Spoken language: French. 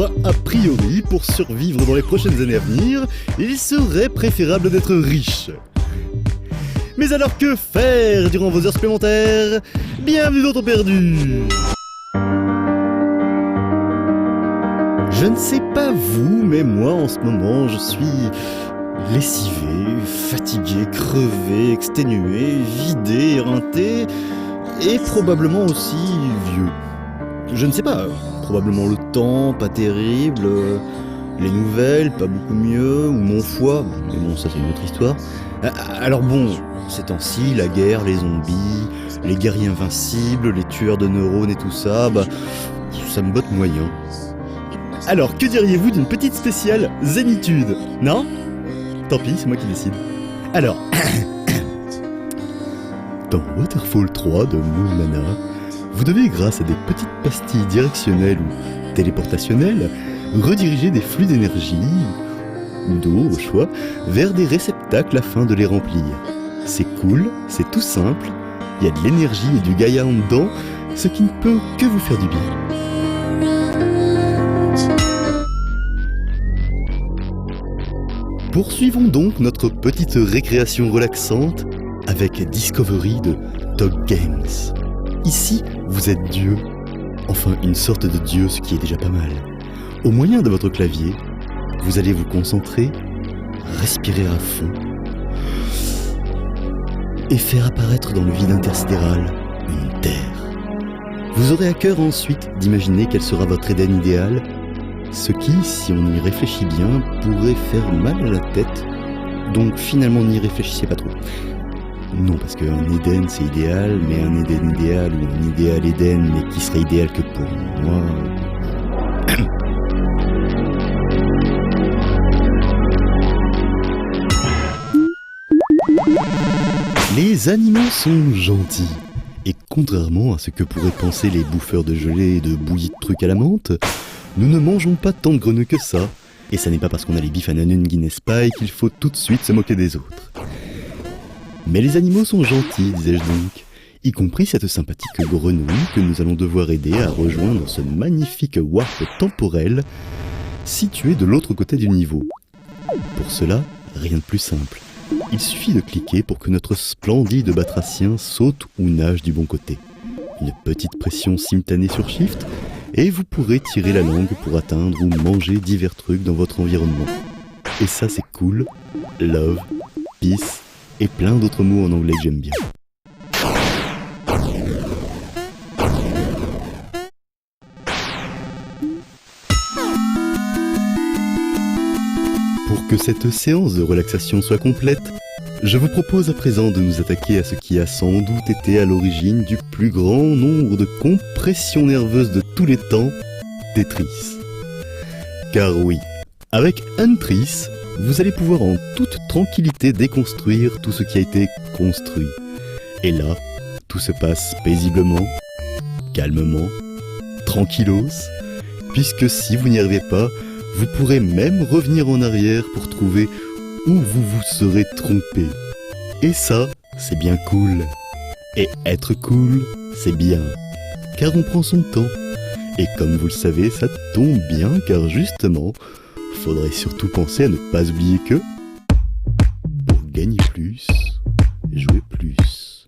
a priori, pour survivre dans les prochaines années à venir, il serait préférable d'être riche. Mais alors que faire durant vos heures supplémentaires? Bienvenue dans Temps perdu! Je ne sais pas vous, mais moi en ce moment je suis lessivé, fatigué, crevé, exténué, vidé, éreinté et probablement aussi vieux. Je ne sais pas, probablement le temps, pas terrible, les nouvelles, pas beaucoup mieux, ou mon foie, mais bon ça c'est une autre histoire. Alors bon, ces temps-ci, la guerre, les zombies, les guerriers invincibles, les tueurs de neurones et tout ça, ça me botte moyen. Alors, que diriez-vous d'une petite spéciale zénitude? Non? Tant pis, c'est moi qui décide. Alors, dans Waterfall 3 de Moon Mana, vous devez, grâce à des petites pastilles directionnelles ou téléportationnelles, rediriger des flux d'énergie, ou d'eau au choix, vers des réceptacles afin de les remplir. C'est cool, c'est tout simple, il y a de l'énergie et du gaïa en dedans, ce qui ne peut que vous faire du bien. Poursuivons donc notre petite récréation relaxante avec Discovery de Dog Games. Ici, vous êtes Dieu, enfin une sorte de Dieu, ce qui est déjà pas mal. Au moyen de votre clavier, vous allez vous concentrer, respirer à fond et faire apparaître dans le vide intersidéral une terre. Vous aurez à cœur ensuite d'imaginer quel sera votre Éden idéal, ce qui, si on y réfléchit bien, pourrait faire mal à la tête, donc finalement n'y réfléchissez pas trop. Non, parce qu'un Éden c'est idéal, mais un Éden idéal ou un idéal Éden, mais qui serait idéal que pour moi... Les animaux sont gentils, et contrairement à ce que pourraient penser les bouffeurs de gelée et de bouillie de trucs à la menthe, nous ne mangeons pas tant de grenouilles que ça, et ça n'est pas parce qu'on a les bifs à Nanun Guinness Pie qu'il faut tout de suite se moquer des autres. Mais les animaux sont gentils, disais-je donc, y compris cette sympathique grenouille que nous allons devoir aider à rejoindre ce magnifique warp temporel situé de l'autre côté du niveau. Pour cela, rien de plus simple. Il suffit de cliquer pour que notre splendide batracien saute ou nage du bon côté. Une petite pression simultanée sur Shift, et vous pourrez tirer la langue pour atteindre ou manger divers trucs dans votre environnement. Et ça c'est cool, love, peace et plein d'autres mots en anglais que j'aime bien. Pour que cette séance de relaxation soit complète, je vous propose à présent de nous attaquer à ce qui a sans doute été à l'origine du plus grand nombre de compressions nerveuses de tous les temps, Tetris. Car oui, avec Untris, vous allez pouvoir en toute tranquillité déconstruire tout ce qui a été construit. Et là, tout se passe paisiblement, calmement, tranquillos, puisque si vous n'y arrivez pas, vous pourrez même revenir en arrière pour trouver où vous vous serez trompé. Et ça, c'est bien cool. Et être cool, c'est bien. Car on prend son temps. Et comme vous le savez, ça tombe bien, car justement, faudrait surtout penser à ne pas oublier que pour gagner plus, jouer plus.